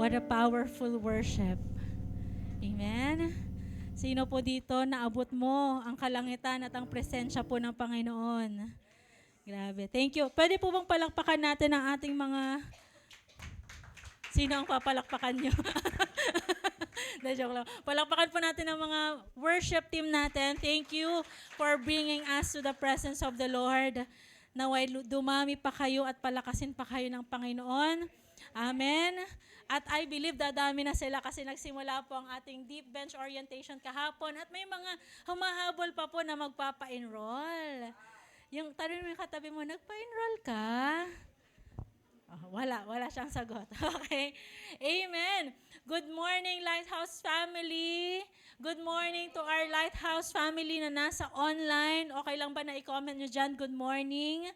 What a powerful worship. Amen. Sino po dito naabot mo ang kalangitan at ang presensya po ng Panginoon? Grabe. Thank you. Pwede po bang palakpakan natin ang ating mga... Sino ang papalakpakan nyo? Joke lang. Palakpakan po natin ang mga worship team natin. Thank you for bringing us to the presence of the Lord. Naway dumami pa kayo at palakasin pa kayo ng Panginoon. Amen. At I believe dadami na sila kasi nagsimula po ang ating deep bench orientation kahapon at may mga humahabol pa po na magpapa-enroll. Yung tanong mo yung katabi mo, nagpa-enroll ka? Oh, wala siyang sagot. Okay. Amen. Good morning, Lighthouse family. Good morning to our Lighthouse family na nasa online. Okay lang ba na i-comment nyo dyan? Good morning.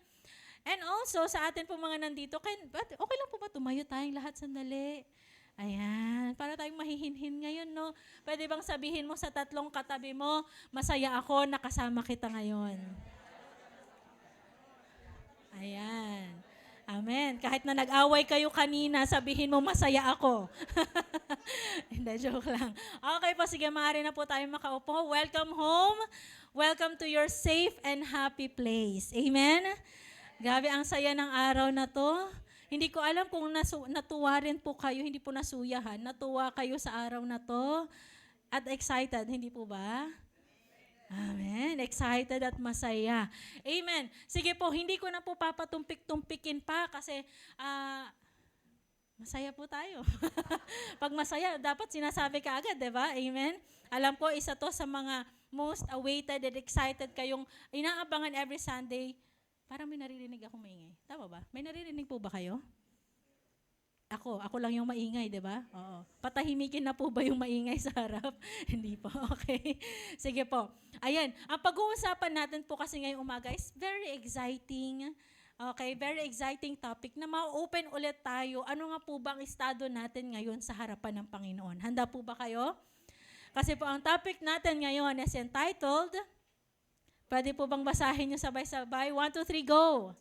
And also, sa atin po mga nandito, okay lang po ba tumayo tayong lahat sandali? Ayan, para tayong mahihinhin ngayon, no? Pwede bang sabihin mo sa tatlong katabi mo, masaya ako, nakasama kita ngayon. Ayan. Amen. Kahit na nag-away kayo kanina, sabihin mo, masaya ako. Hindi, joke lang. Okay po, sige, maaari na po tayo makaupo. Welcome home. Welcome to your safe and happy place. Amen? Grabe, ang saya ng araw na to. Hindi ko alam kung natuwa rin po kayo, hindi po nasuyahan. Natuwa kayo sa araw na to. At excited, hindi po ba? Amen. Excited at masaya. Amen. Sige po, hindi ko na po papatumpik-tumpikin pa kasi masaya po tayo. Pag masaya, dapat sinasabi ka agad, di ba? Amen. Alam ko, isa to sa mga most awaited and excited kayong inaabangan every Sunday. Parang may naririnig ako maingay. Tama ba? May naririnig po ba kayo? Ako lang yung maingay, di ba? Oo. Patahimikin na po ba yung maingay sa harap? Hindi po. Okay. Sige po. Ayan. Ang pag-uusapan natin po kasi ngayong umaga is very exciting. Okay, very exciting topic na ma-open ulit tayo. Ano nga po ba ang estado natin ngayon sa harapan ng Panginoon? Handa po ba kayo? Kasi po ang topic natin ngayon is entitled, pwede po bang basahin nyo sabay-sabay? 1, 2, 3, go!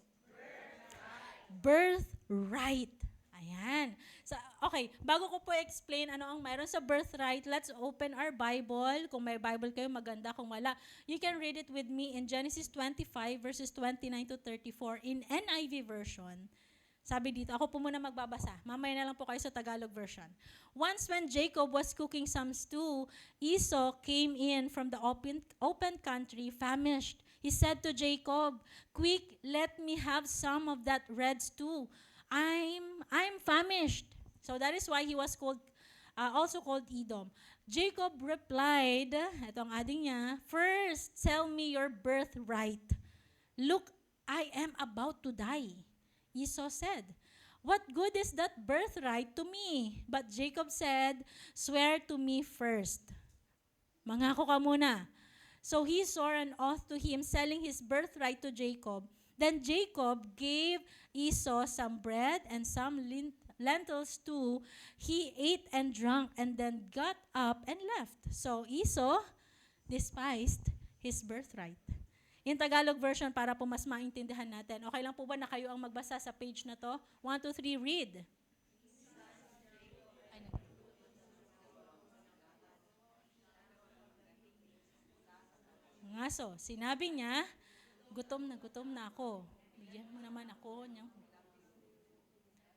Birthright. Ayan. Okay, bago ko po explain ano ang mayroon sa birthright, let's open our Bible. Kung may Bible kayo, maganda. Kung wala, you can read it with me in Genesis 25 verses 29 to 34 in NIV version. Sabi dito, ako po muna magbabasa. Mamaya na lang po kayo sa Tagalog version. Once when Jacob was cooking some stew, Esau came in from the open country, famished. He said to Jacob, "Quick, let me have some of that red stew. I'm famished." So that is why he was called, also called Edom. Jacob replied, ito ang adding niya, "First, tell me your birthright. Look, I am about to die." Esau said, "What good is that birthright to me?" But Jacob said, "Swear to me first." Mangako ka muna. So he swore an oath to him, selling his birthright to Jacob. Then Jacob gave Esau some bread and some lentils too. He ate and drank and then got up and left. So Esau despised his birthright. In Tagalog version, para po mas maintindihan natin. Okay lang po ba na kayo ang magbasa sa page na to? 1, 2, 3, read. Ngaso, sinabi niya, gutom na ako. Bigyan mo naman ako niyang.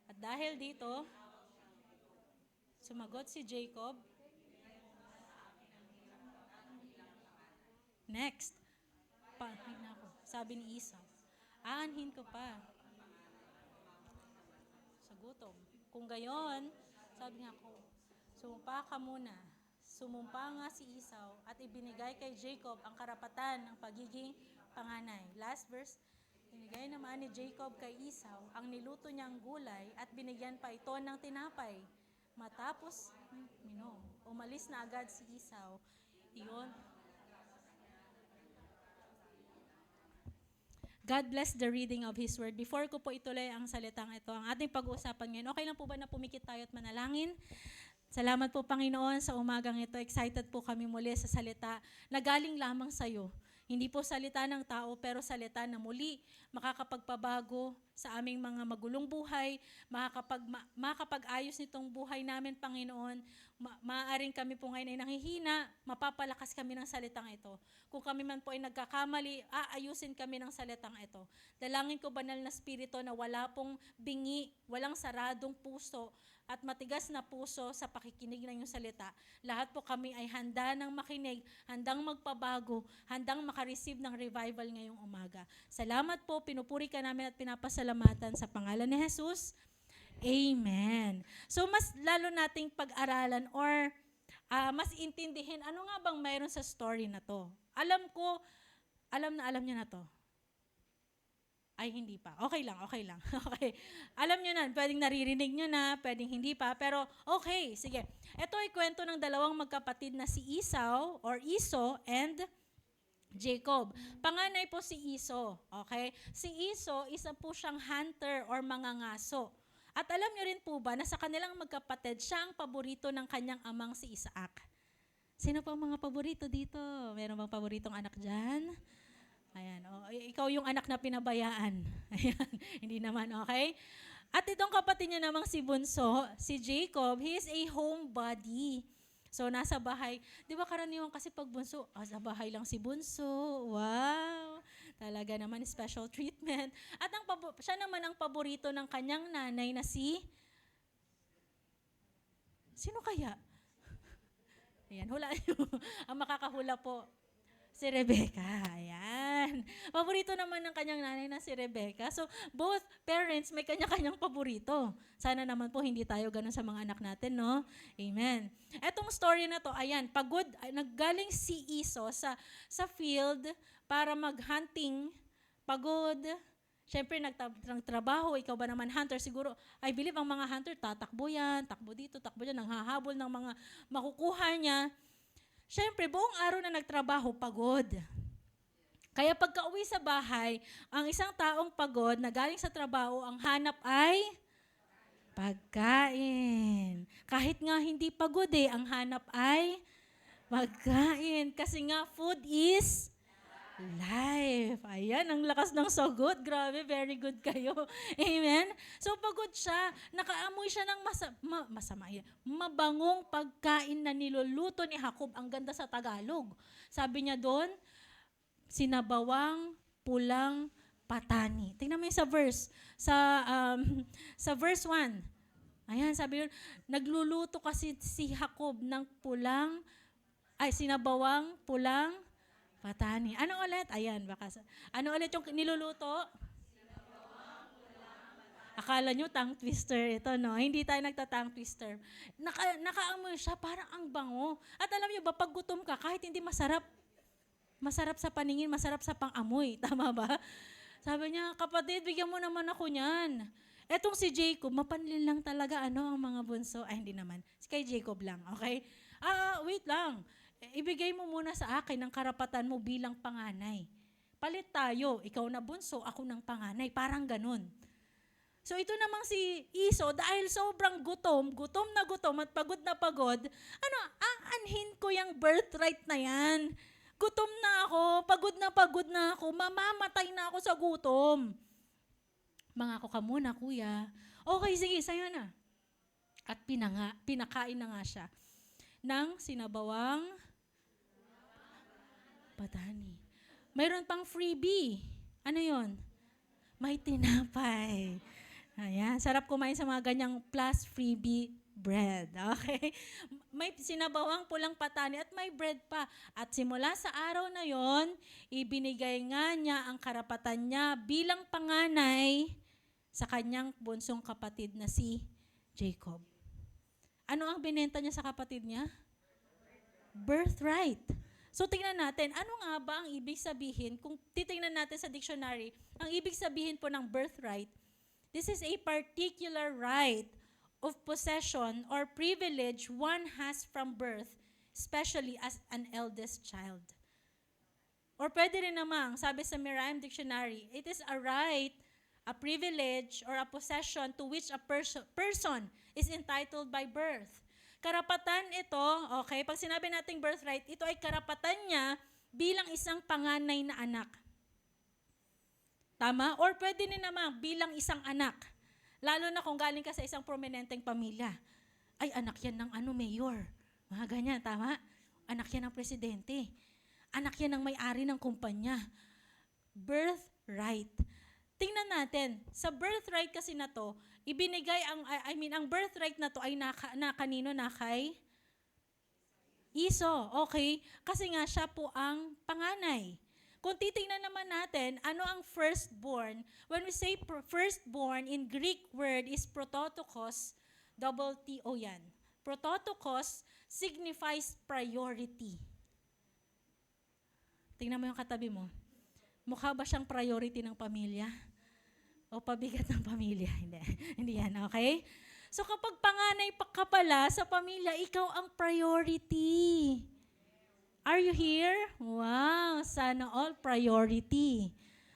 At dahil dito, sumagot si Jacob. Next. Na ako. Sabi ni Esau, aanhin ko pa sa gutom. Kung gayon, sabi niya ako, sumumpa ka muna. Sumumpa nga si Esau at ibinigay kay Jacob ang karapatan ng pagiging panganay. Last verse, binigay naman ni Jacob kay Esau ang niluto niyang gulay at binigyan pa ito ng tinapay. Matapos minom, umalis na agad si Esau. Iyon. God bless the reading of His Word. Before ko po ituloy ang salitang ito, ang ating pag-uusapan ngayon, okay lang po ba na pumikit tayo at manalangin? Salamat po, Panginoon, sa umagang ito. Excited po kami muli sa salita na galing lamang sa iyo. Hindi po salita ng tao, pero salita na muli makakapagpabago sa aming mga magulong buhay, makakapag-ayos nitong buhay namin, Panginoon. Maaaring kami po ngayon ay nanghihina, mapapalakas kami ng salitang ito. Kung kami man po ay nagkakamali, aayusin kami ng salitang ito. Dalangin ko, Banal na Espiritu, na wala pong bingi, walang saradong puso, at matigas na puso sa pakikinig ng iyong salita. Lahat po kami ay handa ng makinig, handang magpabago, handang makareceive ng revival ngayong umaga. Salamat po, pinupuri ka namin at pinapasalamatan sa pangalan ni Jesus. Amen. So mas lalo nating pag-aralan or mas intindihin ano nga bang mayroon sa story na to. Alam niyo na to. Ay, hindi pa. Okay lang. Okay. Alam nyo na, pwedeng naririnig nyo na, pwedeng hindi pa, pero okay, sige. Ito ay kwento ng dalawang magkapatid na si Esau and Jacob. Panganay po si Esau, okay? Si Esau, isa po siyang hunter or mangangaso. At alam nyo rin po ba na sa kanilang magkapatid, siya ang paborito ng kanyang amang si Isaac. Sino po ang mga paborito dito? Meron bang paboritong anak dyan? Ayan, ikaw yung anak na pinabayaan. Ayan, hindi naman, okay? At itong kapatid niya namang si Bunso, si Jacob, he is a homebody. So, nasa bahay. Di ba karaniwan kasi pag bunso, sa bahay lang si Bunso. Wow! Talaga naman, special treatment. At siya naman ang paborito ng kanyang nanay na si... Sino kaya? Ayan, hula niyo. Ang makakahula po, si Rebecca. Ayan. Paborito naman ng kanyang nanay na si Rebecca. So, both parents may kanya-kanyang paborito. Sana naman po hindi tayo ganun sa mga anak natin, no? Amen. Etong story na to, ayan, naggaling si Esau sa field para mag-hunting. Pagod. Siyempre, nagtrabaho. Ikaw ba naman hunter? Siguro, I believe ang mga hunter, tatakbo yan, takbo dito, takbo dyan, nanghahabol ng mga makukuha niya. Siyempre, buong araw na nagtrabaho, pagod. Kaya pagka-uwi sa bahay, ang isang taong pagod na galing sa trabaho, ang hanap ay pagkain. Kahit nga hindi pagod ang hanap ay pagkain. Kasi nga, food is life. Ayan, ang lakas ng sagot. Grabe, very good kayo. Amen? So, pagod siya. Nakaamoy siya ng mabangong pagkain na niluluto ni Jacob. Ang ganda sa Tagalog. Sabi niya doon, sinabawang pulang patani. Tingnan mo yung sa verse. Sa verse 1. Ayan, sabi yun, nagluluto kasi si Jacob ng sinabawang pulang patani. Ano ulit? Ayan, ano ulit yung niluluto? Akala nyo tongue twister ito, no? Hindi tayo nagta-tongue twister. Nakaamoy siya, parang ang bango. At alam nyo ba, pag gutom ka, kahit hindi masarap sa paningin, masarap sa pang-amoy. Tama ba? Sabi niya, kapatid, bigyan mo naman ako niyan. Etong si Jacob, mapanlin lang talaga ang mga bunso. Ay, hindi naman. Kay Jacob lang, okay? Wait lang. Ibigay mo muna sa akin ang karapatan mo bilang panganay. Palit tayo, ikaw na bunso, ako ng panganay. Parang ganun. So ito namang si Esau, dahil sobrang gutom at pagod, aanhin ko yung birthright na yan. Gutom na ako, pagod na ako, mamamatay na ako sa gutom. Mangako ka muna, kuya. Okay, sige, sa'yo na. At pinakain na nga siya ng sinabawang patani. Mayroon pang freebie. Ano yon? May tinapay. Ayan, sarap kumain sa mga ganyang plus freebie bread. Okay? May sinabawang pulang patani at may bread pa. At simula sa araw na yon, ibinigay nga niya ang karapatan niya bilang panganay sa kanyang bunsong kapatid na si Jacob. Ano ang binenta niya sa kapatid niya? Birthright. So tingnan natin, ano nga ba ang ibig sabihin? Kung titingnan natin sa dictionary, ang ibig sabihin po ng birthright, this is a particular right of possession or privilege one has from birth, especially as an eldest child. Or pwede rin namang, sabi sa Merriam Dictionary, it is a right, a privilege, or a possession to which a person is entitled by birth. Karapatan ito, okay, pag sinabi nating birthright, ito ay karapatan niya bilang isang panganay na anak. Tama? Or pwede din naman bilang isang anak. Lalo na kung galing ka sa isang prominenteng pamilya. Ay, anak yan ng mayor. Mga ganyan, tama? Anak yan ng presidente. Anak yan ng may-ari ng kumpanya. Birthright. Tingnan natin, sa birthright kasi na to, ibinigay ang birthright na to ay na kanino? Na kay Esau. Okay? Kasi nga siya po ang panganay. Kung titingnan naman natin, ano ang firstborn? When we say firstborn, in Greek word is prototokos, double T-O yan. Prototokos signifies priority. Tingnan mo yung katabi mo. Mukha ba siyang priority ng pamilya? O pabigat ng pamilya? Hindi. Hindi yan, okay? So kapag panganay ka pala sa pamilya, ikaw ang priority. Are you here? Wow, sana all priority.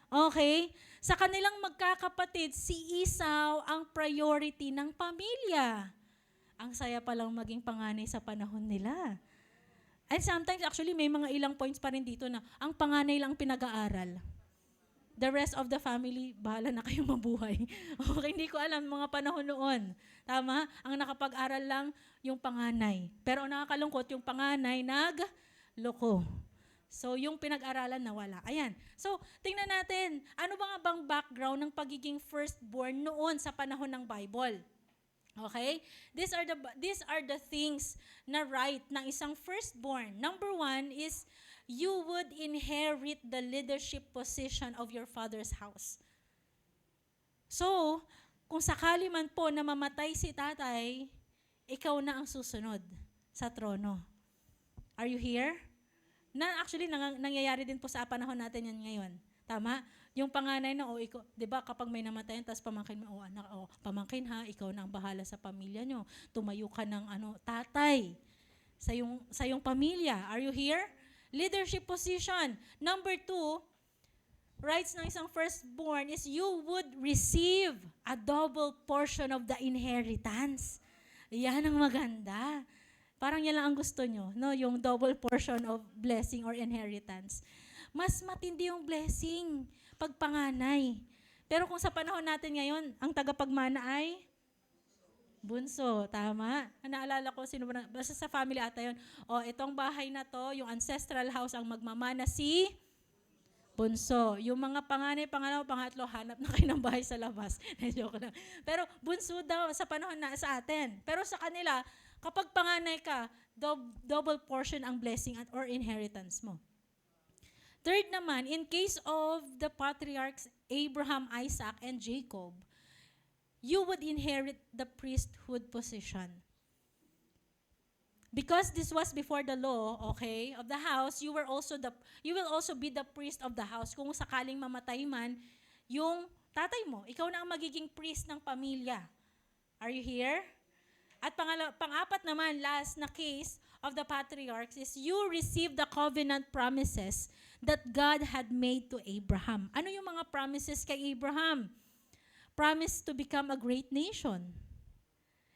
Okay? Sa kanilang magkakapatid, si Esau ang priority ng pamilya. Ang saya palang maging panganay sa panahon nila. And sometimes, actually, may mga ilang points pa rin dito na ang panganay lang pinag-aaral. The rest of the family, bahala na kayong mabuhay. Okay, hindi ko alam mga panahon noon. Tama? Ang nakapag-aral lang yung panganay. Pero ang nakakalungkot, yung panganay nagloko. So, yung pinag-aralan nawala. Ayan. So, tingnan natin, ano ba nga bang background ng pagiging firstborn noon sa panahon ng Bible? Okay? These are the things na right ng isang firstborn. Number 1 is you would inherit the leadership position of your father's house. So, kung sakali man po na mamatay si tatay, ikaw na ang susunod sa trono. Are you here? Actually, nangyayari din po sa panahon natin yan ngayon. Tama? Yung panganay na, ikaw, di ba, kapag may namatayan, tapos pamangkin mo, anak, pamangkin ha, ikaw na ang bahala sa pamilya nyo. Tumayo ka ng tatay sa iyong pamilya. Are you here? Leadership position. Number 2, rights ng isang firstborn is you would receive a double portion of the inheritance. Yan ang maganda. Parang yan lang ang gusto nyo, no? Yung double portion of blessing or inheritance. Mas matindi yung blessing pag panganay. Pero kung sa panahon natin ngayon, ang tagapagmana ay bunso, tama? Naalala ko, basta sa family ata yun, itong bahay na to, yung ancestral house, ang magmamana si bunso. Yung mga panganay, pangalawa, pangatlo, hanap na kayo ng bahay sa labas. Joke lang. Pero bunso daw sa panahon na sa atin. Pero sa kanila, kapag panganay ka, double portion ang blessing or inheritance mo. Third naman, in case of the patriarchs Abraham, Isaac, and Jacob, you would inherit the priesthood position. Because this was before the law, okay, of the house, you will also be the priest of the house. Kung sakaling mamatay man, yung tatay mo, ikaw na ang magiging priest ng pamilya. Are you here? At pang-apat naman, last na case of the patriarchs is you receive the covenant promises that God had made to Abraham. Ano yung mga promises kay Abraham? Promise to become a great nation.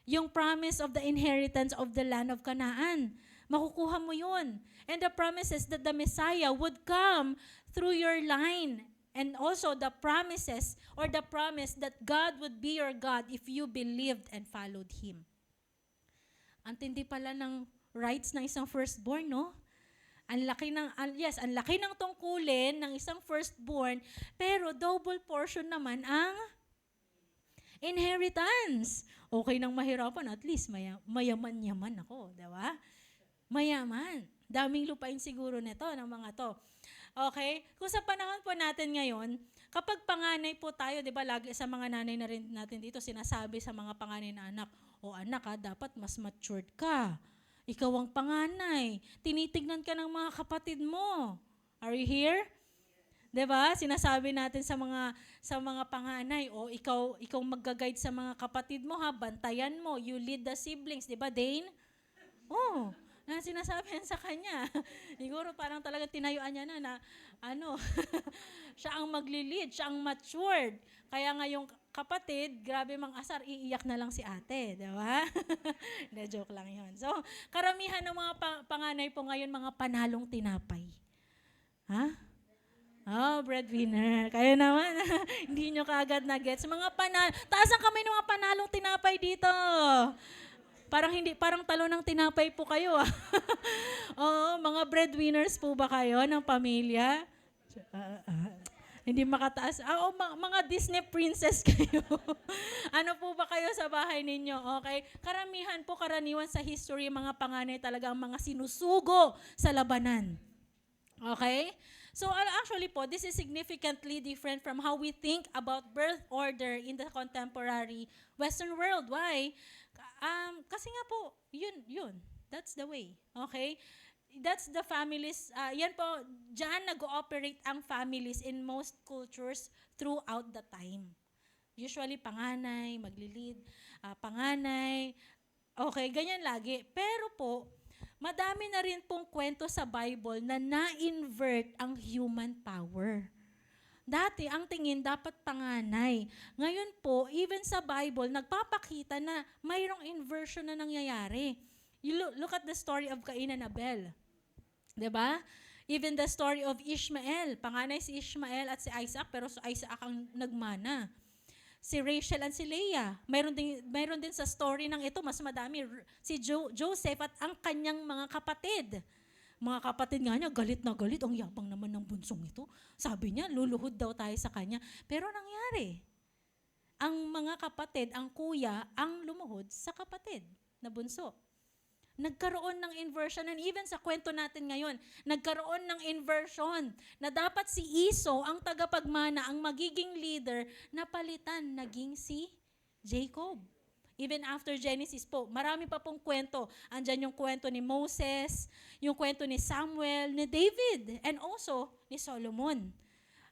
Yung promise of the inheritance of the land of Canaan. Makukuha mo yun. And the promises that the Messiah would come through your line. And also the promises or the promise that God would be your God if you believed and followed Him. Ang tindi pala ng rights ng isang firstborn, no? Ang laki ng tungkulin ng isang firstborn, pero double portion naman ang inheritance. Okay nang mahirapan, at least mayaman-yaman ako, di ba? Mayaman. Daming lupain siguro nito ng mga to. Okay? Kung sa panahon po natin ngayon, kapag panganay po tayo, di ba, lagi sa mga nanay na rin natin dito, sinasabi sa mga panganay na anak, anak dapat mas matured ka. Ikaw ang panganay. Tinitignan ka ng mga kapatid mo. Are you here? 'Di ba? Sinasabi natin sa mga panganay, ikaw magga-guide sa mga kapatid mo ha, bantayan mo, you lead the siblings, 'di ba, Dane? Sinasabi yan sa kanya. Siguro parang talaga tinayuan niya na siya ang magli-lead, siya ang matured. Kaya nga yung kapatid, grabe mang asar, iiyak na lang si ate, di ba? Joke lang yun. So, karamihan ng mga panganay po ngayon, mga panalong tinapay. Ha? Oh, breadwinner. Kayo naman, hindi nyo kaagad na-gets. Mga panalo. Taas ang kamay ng mga panalong tinapay dito. Parang talo ng tinapay po kayo. Oo, mga breadwinners po ba kayo ng pamilya? Ah, ah, hindi makataas. Mga Disney princess kayo. Ano po ba kayo sa bahay ninyo? Okay? Karaniwan sa history, mga panganay talaga ang mga sinusugo sa labanan. Okay? So actually po, this is significantly different from how we think about birth order in the contemporary Western world. Why? Kasi nga po, yun. That's the way. Okay? That's the families, yan po, dyan nag-ooperate ang families in most cultures throughout the time. Usually, panganay, maglilid, panganay, okay, ganyan lagi. Pero po, madami na rin pong kwento sa Bible na na-invert ang human power. Dati, ang tingin dapat panganay. Ngayon po, even sa Bible, nagpapakita na mayroong inversion na nangyayari. You look at the story of Cain and Abel. Diba? Even the story of Ishmael. Panganay si Ishmael at si Isaac, pero si Isaac ang nagmana. Si Rachel at si Leah. Mayroon din sa story ng ito, mas madami. Si Joseph at ang kanyang mga kapatid. Mga kapatid nga niya, galit na galit. Ang yabang naman ng bunsong ito. Sabi niya, luluhod daw tayo sa kanya. Pero nangyari. Ang mga kapatid, ang kuya, ang lumuhod sa kapatid na bunso. Nagkaroon ng inversion. And even sa kwento natin ngayon, nagkaroon ng inversion na dapat si Esau, ang tagapagmana, ang magiging leader, napalitan, naging si Jacob. Even after Genesis po, marami pa pong kwento. Andyan yung kwento ni Moses, yung kwento ni Samuel, ni David, and also ni Solomon.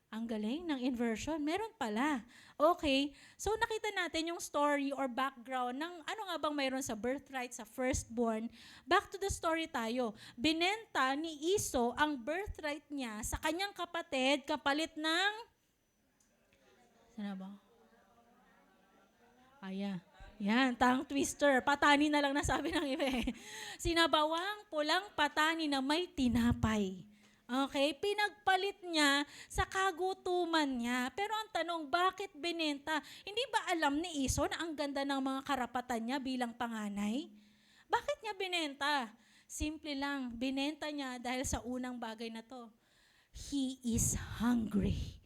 Ang galing ng inversion. Meron pala. Okay, so nakita natin yung story or background ng ano nga bang mayroon sa birthright, sa firstborn. Back to the story tayo. Binenta ni Esau ang birthright niya sa kanyang kapatid kapalit ng... Sana ba? Ayan. Yan, tongue twister. Patani na lang nasabi ng iba eh. Sinabawang pulang patani na may tinapay. Okay, pinagpalit niya sa kagutuman niya. Pero ang tanong, bakit binenta? Hindi ba alam ni Esau na ang ganda ng mga karapatan niya bilang panganay? Bakit niya binenta? Simple lang, binenta niya dahil sa unang bagay na to. He is hungry.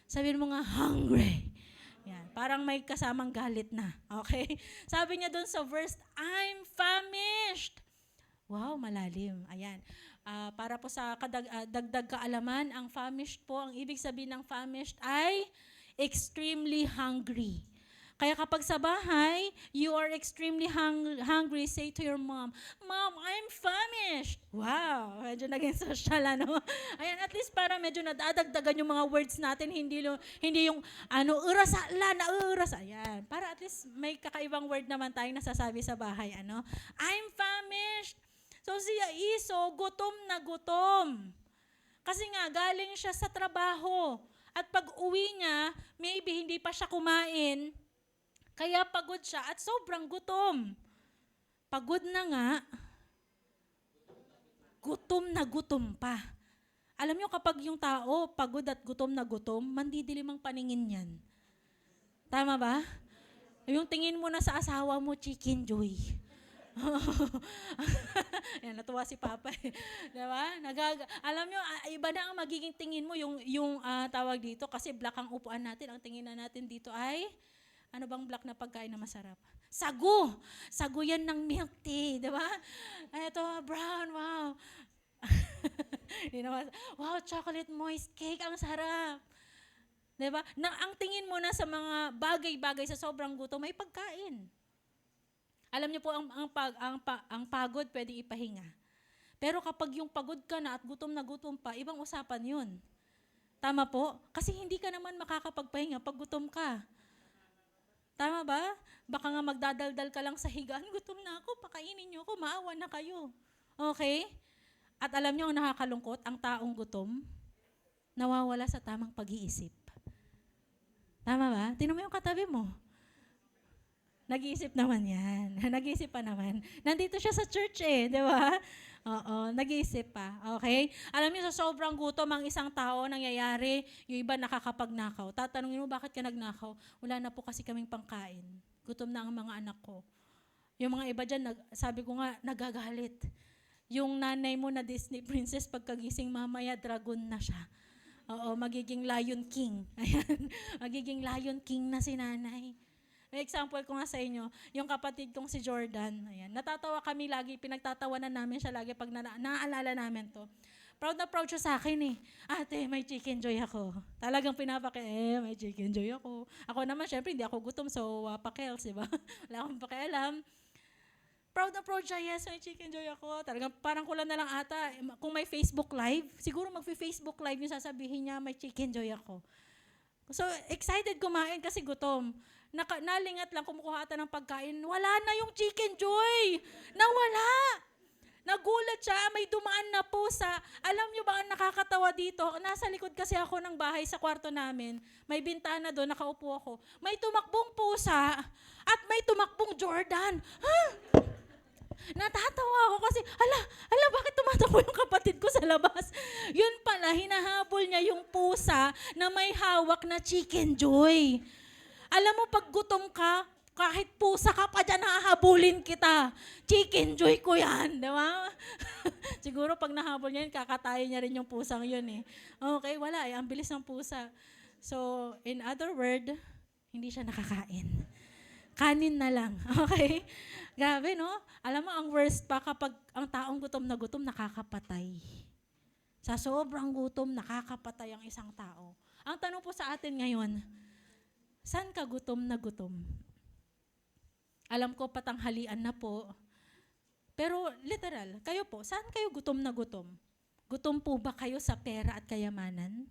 Sabihin mo nga, hungry. Yan, parang may kasamang galit na. Okay? Sabi niya doon sa verse, I'm famished. Wow, malalim. Ayan. Para po sa dagdag kaalaman, ang famished po, ang ibig sabihin ng famished ay extremely hungry. Kaya kapag sa bahay, you are extremely hungry, say to your mom, Mom, I'm famished. Wow, medyo naging social, ano? Ayan, at least para medyo nadadagdagan yung mga words natin, hindi yung, urasa. Ayan, para at least may kakaibang word naman tayong nasasabi sa bahay, ano? I'm famished. So siya Esau, gutom na gutom. Kasi nga, galing siya sa trabaho. At pag uwi niya, maybe hindi pa siya kumain, kaya pagod siya at sobrang gutom. Pagod na nga, gutom na gutom pa. Alam niyo kapag yung tao pagod at gutom na gutom, mandidilim ang paningin niyan. Tama ba? Yung tingin mo na sa asawa mo, chicken joy. Yan, natuwa si Papa. Diba? Alam nyo, iba na ang magiging tingin mo yung tawag dito kasi black ang upuan natin. Ang tingin na natin dito ay ano bang black na pagkain na masarap? Sagu! Sagu yan ng milk tea, di ba? Ito, brown, wow. Wow, chocolate moist cake, ang sarap. Di ba? Ang tingin mo na sa mga bagay-bagay sa sobrang gutom, may pagkain. Alam niyo po, ang pagod pwedeng ipahinga. Pero kapag yung pagod ka na at gutom na gutom pa, ibang usapan yun. Tama po? Kasi hindi ka naman makakapagpahinga pag gutom ka. Tama ba? Baka nga magdadaldal ka lang sa higaan, gutom na ako, pakainin niyo ako, maawa na kayo. Okay? At alam niyo ang nakakalungkot, ang taong gutom, nawawala sa tamang pag-iisip. Tama ba? Tingnan mo yung katabi mo. Nag-iisip naman yan. Nag-iisip pa naman. Nandito siya sa church di ba? Oo, nag-iisip pa. Okay? Alam niyo, sa sobrang gutom ang isang tao, nangyayari, yung iba nakakapagnakaw. Tatanungin mo, bakit ka nagnakaw? Wala na po kasi kaming pangkain. Gutom na ang mga anak ko. Yung mga iba dyan, sabi ko nga, nagagalit. Yung nanay mo na Disney princess, pagkagising mamaya, dragon na siya. Oo, magiging Lion King. Ayan, magiging Lion King na si nanay. May example ko nga sa inyo, yung kapatid kong si Jordan. Ayan, natatawa kami lagi, pinagtatawanan namin siya lagi pag naaalala namin to. Proud na proud siya sa akin eh. Ate, may chicken joy ako. Talagang may chicken joy ako. Ako naman, syempre, hindi ako gutom, so pakels, di ba? Wala akong pakialam. Proud na proud siya, yes, may chicken joy ako. Talagang parang kulang na lang ata. Kung may Facebook Live, siguro mag-Facebook Live yung sasabihin niya, may chicken joy ako. So, excited kumain kasi gutom. Nalingat lang, kumukuha ata ng pagkain. Wala na yung chicken joy. Nawala. Nagulat siya, may dumaan na pusa. Alam niyo ba ang nakakatawa dito? Nasa likod kasi ako ng bahay sa kwarto namin. May bintana doon, nakaupo ako. May tumakbong pusa at may tumakbong Jordan. Natatawa ako kasi, bakit tumatakbo yung kapatid ko sa labas? Yun pala, hinahabol niya yung pusa na may hawak na chicken joy. Alam mo, pag gutom ka, kahit pusa ka pa dyan, hahabulin kita. Chicken joy ko yan, di ba? Siguro pag nahabol niya yun, kakatayin niya rin yung pusang yun eh. Okay, wala eh, ang bilis ng pusa. So, in other word, hindi siya nakakain. Kanin na lang, okay? Grabe, no? Alam mo, ang worst pa kapag ang taong gutom na gutom, nakakapatay. Sa sobrang gutom, nakakapatay ang isang tao. Ang tanong po sa atin ngayon, saan ka gutom na gutom? Alam ko, patanghalian na po. Pero literal, kayo po, saan kayo gutom na gutom? Gutom po ba kayo sa pera at kayamanan?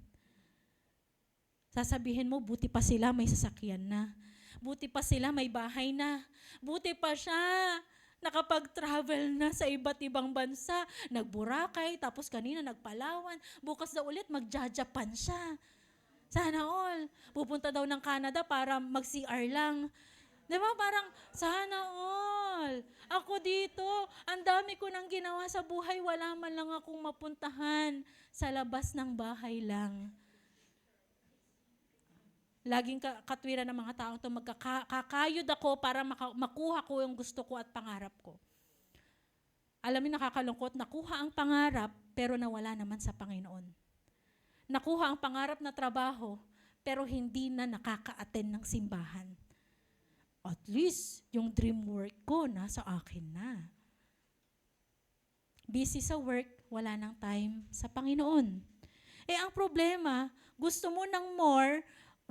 Sasabihin mo, buti pa sila may sasakyan na. Buti pa sila may bahay na. Buti pa siya nakapag-travel na sa iba't ibang bansa. Nagboracay, tapos kanina nagpalawan. Bukas daw ulit magja-Japan siya. Sana all. Pupunta daw ng Canada para mag-CR lang. Di ba parang, sana all. Ako dito, ang dami ko nang ginawa sa buhay, wala man lang akong mapuntahan. Sa labas ng bahay lang. Laging katwiran ng mga tao ito, magkakayod ako para makuha ko yung gusto ko at pangarap ko. Alam mo, nakakalungkot, nakuha ang pangarap, pero nawala naman sa Panginoon. Nakuha ang pangarap na trabaho, pero hindi na nakaka-attend ng simbahan. At least, yung dream work ko, nasa akin na. Busy sa work, wala nang time sa Panginoon. Ang problema, gusto mo ng more.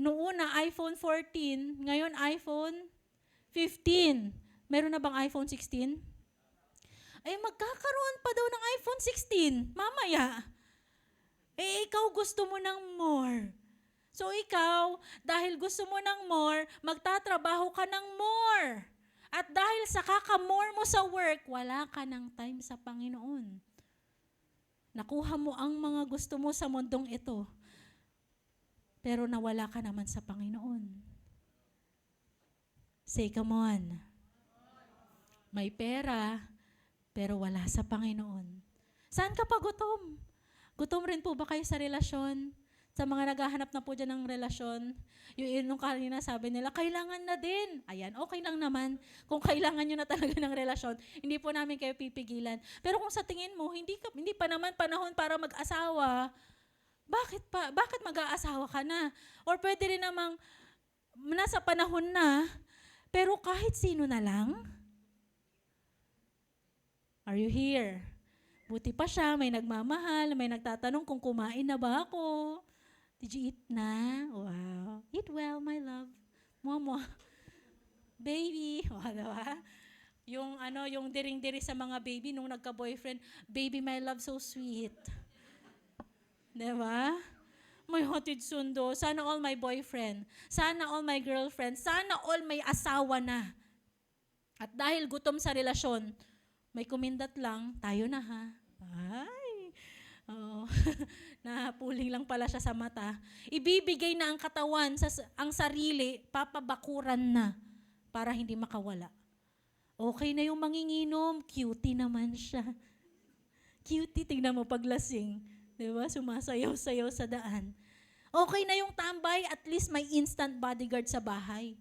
Noong una, iPhone 14, ngayon iPhone 15. Meron na bang iPhone 16? Magkakaroon pa daw ng iPhone 16, mamaya. Ikaw gusto mo ng more. So ikaw, dahil gusto mo ng more, magtatrabaho ka ng more. At dahil sa kakamore mo sa work, wala ka ng time sa Panginoon. Nakuha mo ang mga gusto mo sa mundong ito. Pero nawala ka naman sa Panginoon. Say, come on. May pera, pero wala sa Panginoon. Saan ka pa gutom? Gutom rin po ba kayo sa relasyon? Sa mga naghahanap na po dyan ng relasyon, yung kanina sabi nila, kailangan na din. Ayan, okay lang naman. Kung kailangan nyo na talaga ng relasyon, hindi po namin kayo pipigilan. Pero kung sa tingin mo, hindi pa naman panahon para mag-asawa, bakit mag-aasawa ka na? Or pwede rin namang nasa panahon na, pero kahit sino na lang? Are you here? Buti pa siya, may nagmamahal, may nagtatanong kung kumain na ba ako. Did you eat na? Wow. Eat well, my love. Mama. Baby. Diba? Yung diring-diri sa mga baby nung nagka-boyfriend, baby, my love, so sweet. Diba? May hatid sundo. Sana all my boyfriend. Sana all my girlfriend. Sana all may asawa na. At dahil gutom sa relasyon, may kumindat lang, tayo na ha. Ay. Oh. Napuling lang pala siya sa mata. Ibibigay na ang katawan, ang sarili, papabakuran na para hindi makawala. Okay na yung manginginom, cutie naman siya. Cutie, tingnan mo paglasing. Di ba? Sumasayaw-sayaw sa daan. Okay na yung tambay, at least may instant bodyguard sa bahay.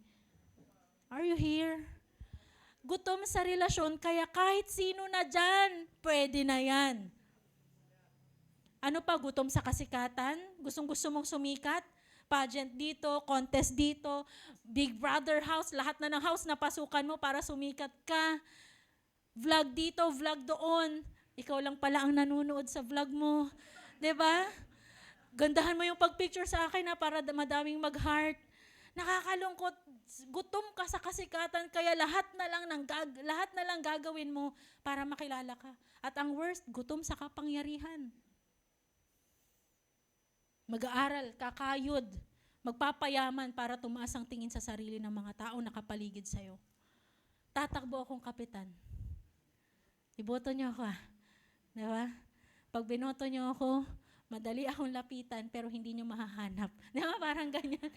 Are you here? Gutom sa relasyon, kaya kahit sino na dyan, pwede na yan. Ano pa, gutom sa kasikatan? Gustong-gusto mong sumikat? Pageant dito, contest dito, Big Brother house, lahat na ng house na pasukan mo para sumikat ka. Vlog dito, vlog doon. Ikaw lang pala ang nanonood sa vlog mo. 'Di ba? Gandahan mo yung pagpicture sa akin na para madaming mag-heart. Nakakalungkot. Gutom ka sa kasikatan kaya lahat na lang gagawin mo para makilala ka. At ang worst, gutom sa kapangyarihan. Mag-aaral, kakayod, magpapayaman para tumaas ang tingin sa sarili ng mga tao nakapaligid sa'yo. Tatakbo akong kapitan. Iboto niyo ako, Diba? Pag binoto niyo ako, madali akong lapitan pero hindi niyo mahahanap. Diba? Parang ganyan.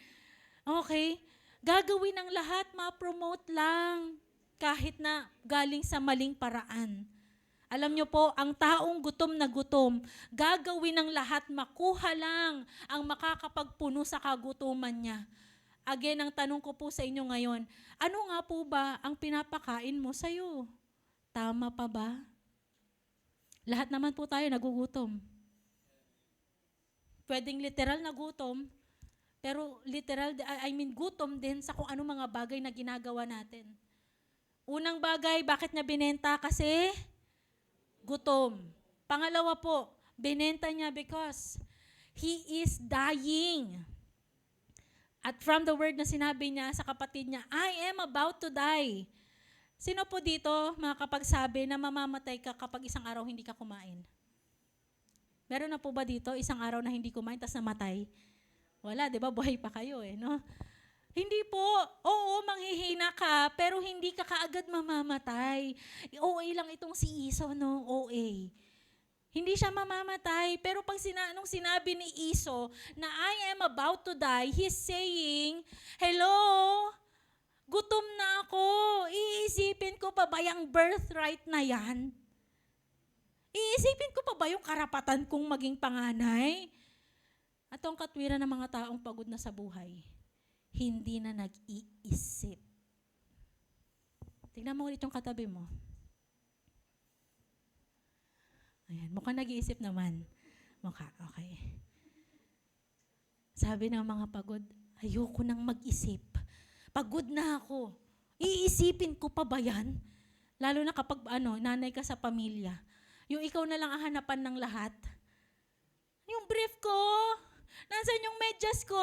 Okay? Gagawin ng lahat, ma-promote lang. Kahit na galing sa maling paraan. Alam niyo po, ang taong gutom na gutom, gagawin ng lahat, makuha lang ang makakapagpuno sa kagutuman niya. Again, ang tanong ko po sa inyo ngayon, ano nga po ba ang pinapakain mo sa'yo? Tama pa ba? Lahat naman po tayo nagugutom. Pwedeng literal na gutom, pero gutom din sa kung anong mga bagay na ginagawa natin. Unang bagay, bakit niya binenta? Kasi gutom. Pangalawa po, binenta niya because he is dying. At from the word na sinabi niya sa kapatid niya, I am about to die. Sino po dito makakapagsabi na mamamatay ka kapag isang araw hindi ka kumain? Meron na po ba dito isang araw na hindi kumain tas namatay? Wala, di ba? Buhay pa kayo no? Hindi po. Oo, manghihina ka, pero hindi ka kaagad mamamatay. OA lang itong si Iso, no? OA. Hindi siya mamamatay. Pero nung sinabi ni Iso na I am about to die, he's saying, hello, gutom na ako. Iisipin ko pa ba yung birthright na yan? Iisipin ko pa ba yung karapatan kong maging panganay? At ang katwiran ng mga taong pagod na sa buhay, hindi na nag-iisip. Tingnan mo ulit yung katabi mo. Ayan, mukhang nag-iisip naman. Okay. Sabi ng mga pagod, ayoko nang mag-isip. Pagod na ako. Iisipin ko pa ba yan? Lalo na kapag nanay ka sa pamilya. Yung ikaw na lang ang hanapan ng lahat. Yung brief ko, nasaan yung medyas ko?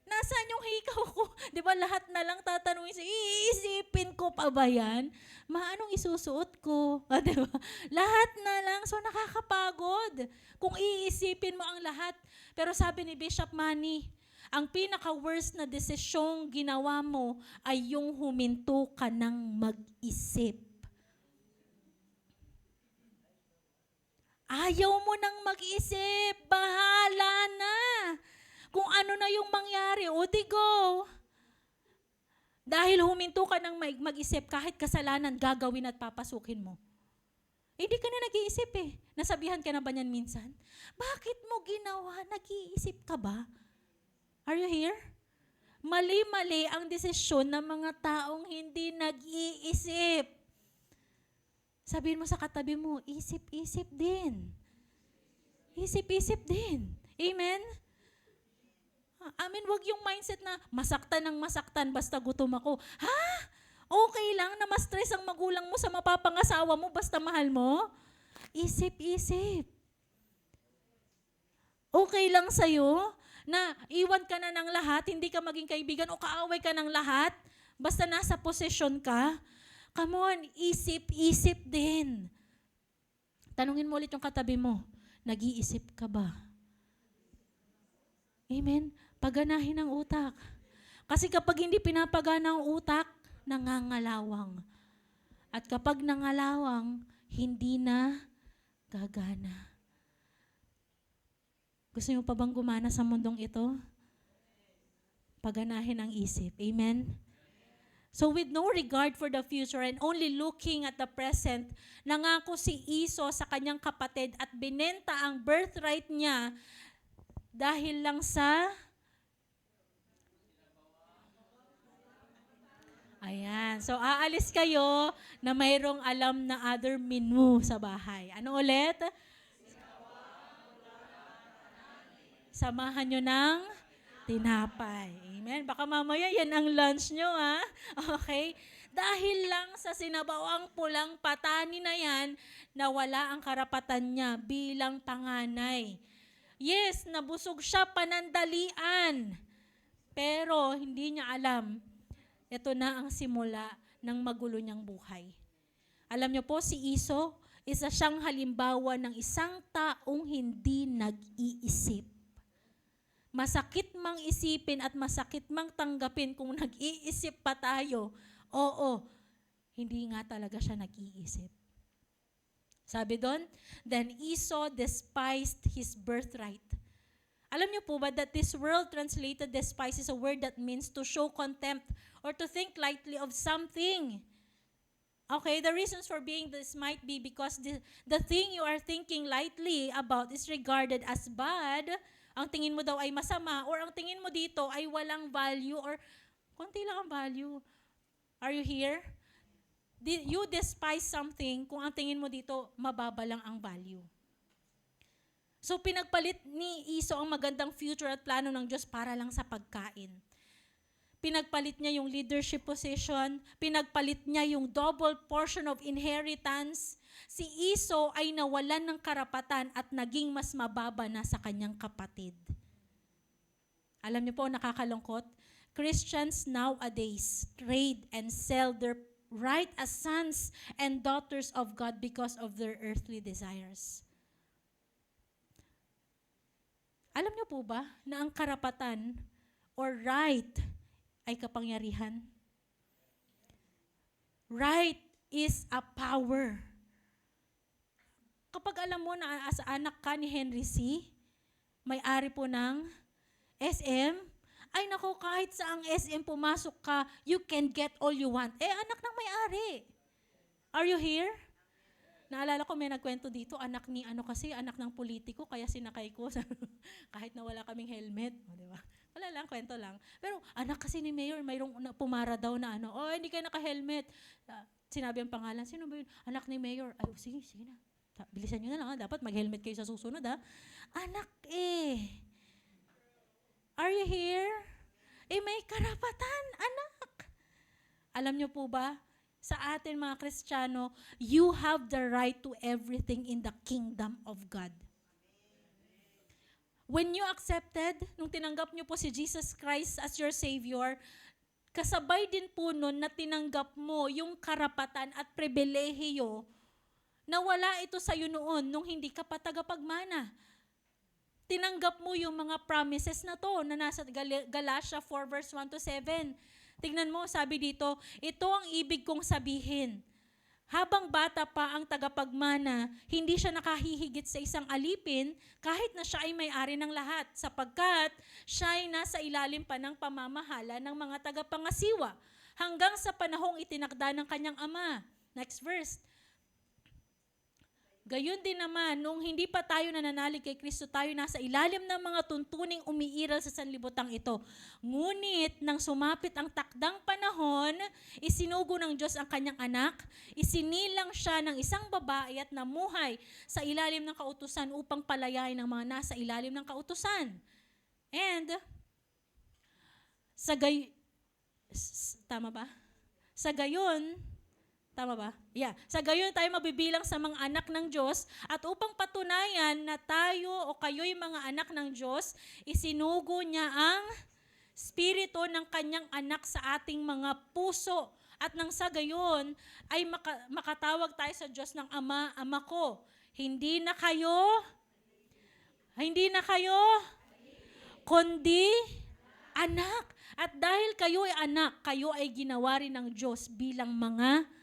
Nasaan yung hikaw ko? Di ba lahat na lang tatanungin iisipin ko pa ba yan? Anong isusuot ko? Di ba? Lahat na lang. So nakakapagod kung iisipin mo ang lahat. Pero sabi ni Bishop Manny, ang pinaka-worst na desisyong ginawa mo ay yung huminto ka ng mag-isip. Ayaw mo nang mag-isip. Bahala na. Kung ano na yung mangyari, o di go. Dahil huminto ka ng mag-isip, kahit kasalanan, gagawin at papasukin mo. Hindi ka na nag-iisip Nasabihan ka na ba niyan minsan? Bakit mo ginawa? Nag-iisip ka ba? Are you here? Mali-mali ang desisyon ng mga taong hindi nag-iisip. Sabihin mo sa katabi mo, isip-isip din. Isip-isip din. Amen? Wag yung mindset na masaktan ng masaktan basta gutom ako. Ha? Okay lang na ma-stress ang magulang mo sa mapapangasawa mo basta mahal mo? Isip-isip. Okay lang sa'yo na iwan ka na ng lahat, hindi ka maging kaibigan o kaaway ka ng lahat, basta nasa posisyon ka? Come on, isip-isip din. Tanungin mo ulit yung katabi mo, nag-iisip ka ba? Amen? Paganahin ang utak. Kasi kapag hindi pinapagana ang utak, nangangalawang. At kapag nangalawang, hindi na gagana. Gusto niyo pa bang gumana sa mundong ito? Paganahin ang isip. Amen? So with no regard for the future and only looking at the present, nangako si Esau sa kanyang kapatid at binenta ang birthright niya dahil lang sa... Ayan. So, aalis kayo na mayroong alam na other menu sa bahay. Ano ulit? Samahan nyo ng tinapay. Amen. Baka mamaya yan ang lunch nyo, ha? Okay? Dahil lang sa sinabawang pulang patani na yan, nawala ang karapatan niya bilang panganay. Yes, nabusog siya panandalian. Pero hindi niya alam, ito na ang simula ng magulo niyang buhay. Alam niyo po, si Esau, isa siyang halimbawa ng isang taong hindi nag-iisip. Masakit mang isipin at masakit mang tanggapin kung nag-iisip pa tayo. Oo, hindi nga talaga siya nag-iisip. Sabi doon, then Esau despised his birthright. Alam niyo po ba that this world translated despise is a word that means to show contempt or to think lightly of something. Okay, the reasons for being this might be because the thing you are thinking lightly about is regarded as bad. Ang tingin mo daw ay masama or ang tingin mo dito ay walang value or konti lang ang value. Are you here? You despise something kung ang tingin mo dito mababa lang ang value. So pinagpalit ni Esau ang magandang future at plano ng Diyos para lang sa pagkain. Pinagpalit niya yung leadership position, pinagpalit niya yung double portion of inheritance. Si Esau ay nawalan ng karapatan at naging mas mababa na sa kanyang kapatid. Alam niyo po, nakakalungkot? Christians nowadays trade and sell their right as sons and daughters of God because of their earthly desires. Alam niyo po ba na ang karapatan or right ay kapangyarihan? Right is a power. Kapag alam mo na as anak ka ni Henry C., may-ari po ng SM, ay nako, kahit saang SM pumasok ka, you can get all you want. Anak ng may-ari. Are you here? Naalala ko may nagkwento dito, anak ng politiko, kaya sinakay ko kahit na wala kaming helmet. O, diba? Wala lang, kwento lang. Pero anak kasi ni Mayor, mayroong pumara daw na hindi kayo naka-helmet. Sinabi ang pangalan, sino ba yun? Anak ni Mayor. Ay, sige na. Bilisan nyo na lang, dapat mag-helmet kayo sa susunod, Anak Are you here? May karapatan, anak. Alam nyo po ba, sa atin mga Kristiyano, you have the right to everything in the kingdom of God. When you accepted, nung tinanggap nyo po si Jesus Christ as your Savior, kasabay din po nun na tinanggap mo yung karapatan at pribilehiyo na wala ito sa iyo noon nung hindi ka pa tagapagmana. Tinanggap mo yung mga promises na to na nasa Galatia 4 verse 1 to 7. Tingnan mo, sabi dito, ito ang ibig kong sabihin. Habang bata pa ang tagapagmana, hindi siya nakahihigit sa isang alipin kahit na siya ay may-ari ng lahat sapagkat siya ay nasa ilalim pa ng pamamahala ng mga tagapangasiwa hanggang sa panahong itinakda ng kanyang ama. Next verse. Gayon din naman, nung hindi pa tayo nananalig kay Kristo, tayo nasa ilalim ng mga tuntuning umiiral sa sanlibutan ito. Ngunit, nang sumapit ang takdang panahon, isinugo ng Diyos ang kanyang anak, isinilang siya ng isang babae at namuhay sa ilalim ng kautusan upang palayain ang mga nasa ilalim ng kautusan. And, tama ba? Tama ba? Yeah. Sa gayon tayo mabibilang sa mga anak ng Diyos at upang patunayan na tayo o kayo'y mga anak ng Diyos, isinugo niya ang Espiritu ng kanyang anak sa ating mga puso. At nang sa gayon ay makatawag tayo sa Diyos ng Ama, Ama ko. Hindi na kayo, kundi anak. At dahil kayo ay anak, kayo ay ginawa rin ng Diyos bilang mga...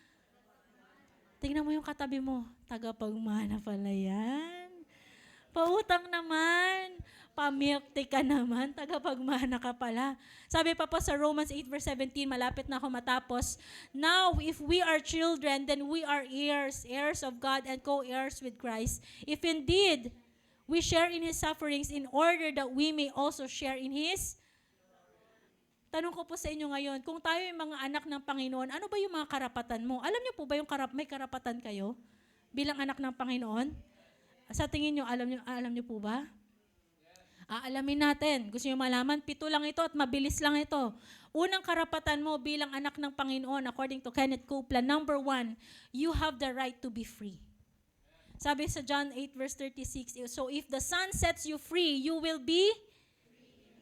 Tingnan mo yung katabi mo, tagapagmana pala yan. Pautang naman. Pamilk ka naman, tagapagmana ka pala. Sabi pa po sa Romans 8 verse 17, malapit na ako matapos, now if we are children, then we are heirs, heirs of God and co-heirs with Christ. If indeed we share in His sufferings in order that we may also share in His. Tanong ko po sa inyo ngayon, kung tayo yung mga anak ng Panginoon, ano ba yung mga karapatan mo? Alam niyo po ba yung may karapatan kayo bilang anak ng Panginoon? Sa tingin niyo, alam niyo po ba? Aalamin natin. Gusto niyo malaman? 7 lang ito at mabilis lang ito. Unang karapatan mo bilang anak ng Panginoon, according to Kenneth Copeland, number 1, you have the right to be free. Sabi sa John 8 verse 36, so if the Son sets you free, you will be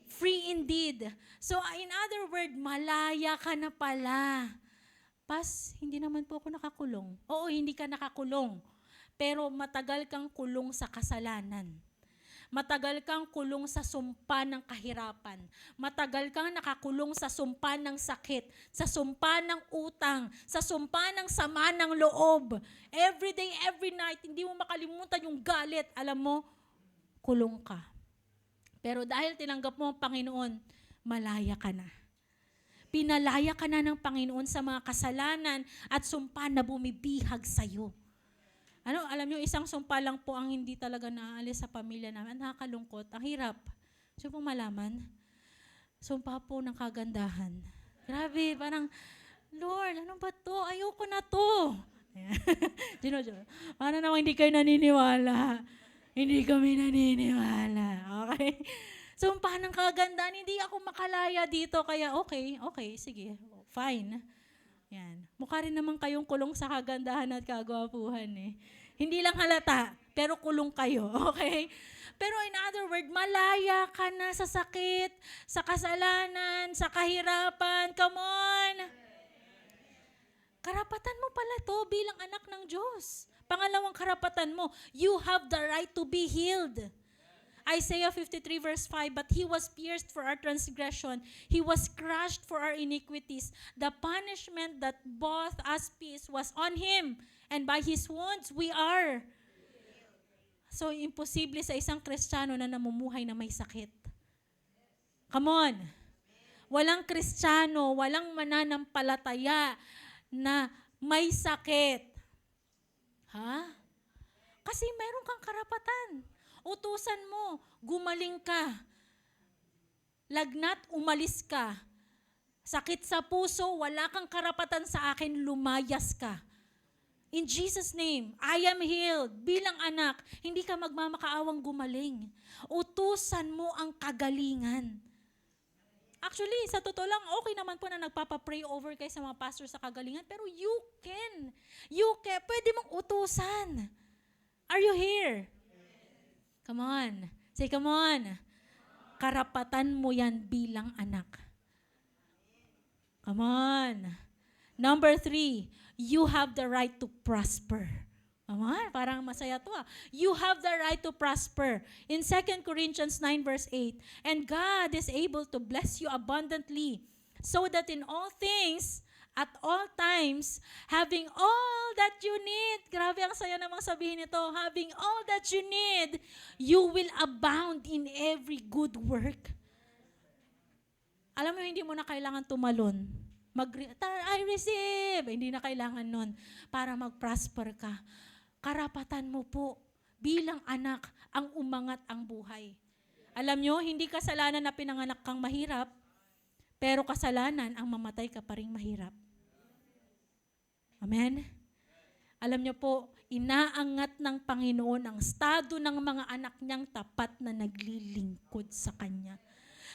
free indeed. So in other words, malaya ka na pala. Hindi naman po ako nakakulong. Oo, hindi ka nakakulong. Pero matagal kang kulong sa kasalanan. Matagal kang kulong sa sumpa ng kahirapan. Matagal kang nakakulong sa sumpa ng sakit, sa sumpa ng utang, sa sumpa ng sama ng loob. Every day, every night, hindi mo makalimutan yung galit. Alam mo, kulong ka. Pero dahil tinanggap mo ang Panginoon, malaya ka na. Pinalaya ka na ng Panginoon sa mga kasalanan at sumpa na bumibihag sa'yo. Alam niyo, isang sumpa lang po ang hindi talaga naalis sa pamilya namin. Nakakalungkot. Ang hirap. Gusto pong malaman? Sumpa po ng kagandahan. Grabe, parang, Lord, ano ba to? Ayoko na to. Parang naman hindi kayo naniniwala. Hindi kami naniniwala. Okay? Sumpa ng kagandahan, hindi ako makalaya dito. Kaya okay, sige, fine. Yan. Mukha rin naman kayong kulong sa kagandahan at kagwapuhan eh. Hindi lang halata, pero kulong kayo, okay? Pero in other words, malaya ka na sa sakit, sa kasalanan, sa kahirapan. Come on! Karapatan mo pala to bilang anak ng Diyos. Pangalawang karapatan mo, you have the right to be healed. Isaiah 53 verse 5, but He was pierced for our transgression. He was crushed for our iniquities. The punishment that brought us peace was on Him. And by His wounds, we are. So, imposible sa isang Kristiyano na namumuhay na may sakit. Come on. Walang Kristiyano, walang mananampalataya na may sakit. Ha? Kasi meron kang karapatan. Utusan mo, gumaling ka. Lagnat, umalis ka. Sakit sa puso, wala kang karapatan sa akin, lumayas ka. In Jesus' name, I am healed. Bilang anak, hindi ka magmamakaawang gumaling. Utusan mo ang kagalingan. Actually, sa totoo lang, okay naman po na nagpapa-pray over kayo sa mga pastor sa kagalingan, pero you can. Pwede mong utusan. Are you here? Come on. Say, come on. Karapatan mo yan bilang anak. Come on. Number 3, you have the right to prosper. Come on, parang masaya to ah. You have the right to prosper. In 2 Corinthians 9 verse 8, and God is able to bless you abundantly, so that in all things, at all times, having all that you need. Grabe, ang saya namang sabihin nito. Having all that you need, you will abound in every good work. Alam mo, hindi mo na kailangan tumalon. I receive. Hindi na kailangan nun para mag-prosper ka. Karapatan mo po bilang anak ang umangat ang buhay. Alam nyo, hindi kasalanan na pinanganak kang mahirap, pero kasalanan ang mamatay ka pa rin mahirap. Amen? Alam niyo po, inaangat ng Panginoon ang estado ng mga anak niyang tapat na naglilingkod sa Kanya.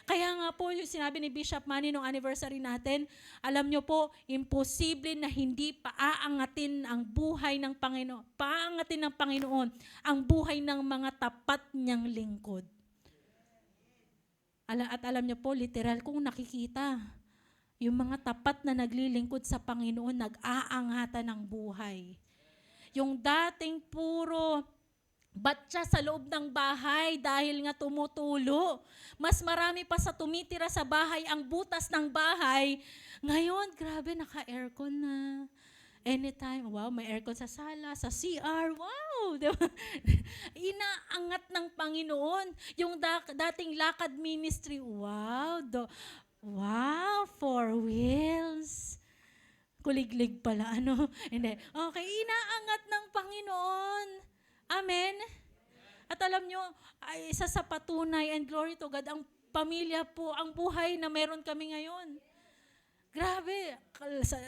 Kaya nga po, yung sinabi ni Bishop Manny nung anniversary natin, alam niyo po, imposible na hindi paaangatin ang buhay ng Panginoon, paaangatin ng Panginoon ang buhay ng mga tapat niyang lingkod. At alam niyo po, literal kung nakikita, yung mga tapat na naglilingkod sa Panginoon, nag-aangatan ng buhay. Yung dating puro batya sa loob ng bahay dahil nga tumutulo. Mas marami pa sa tumitira sa bahay ang butas ng bahay. Ngayon, grabe, naka-aircon na. Anytime, wow, may aircon sa sala, sa CR, wow! Di ba? Inaangat ng Panginoon. Yung dating lakad ministry, wow, wow, 4 wheels. Kuliglig pala, ano? Hindi. Okay, inaangat ng Panginoon. Amen? At alam nyo, ay isa sa patunay and glory to God, ang pamilya po, ang buhay na meron kami ngayon. Grabe,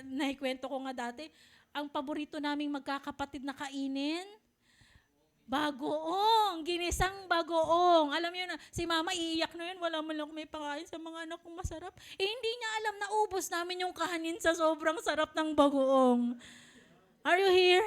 naikwento ko nga dati, ang paborito naming magkakapatid na kainin, bagoong, ginisang bagoong. Alam niyo na, si mama iiyak na yun, wala man lang may pakain sa mga anak kong masarap. Hindi niya alam na ubos namin yung kahanin sa sobrang sarap ng bagoong. Are you here?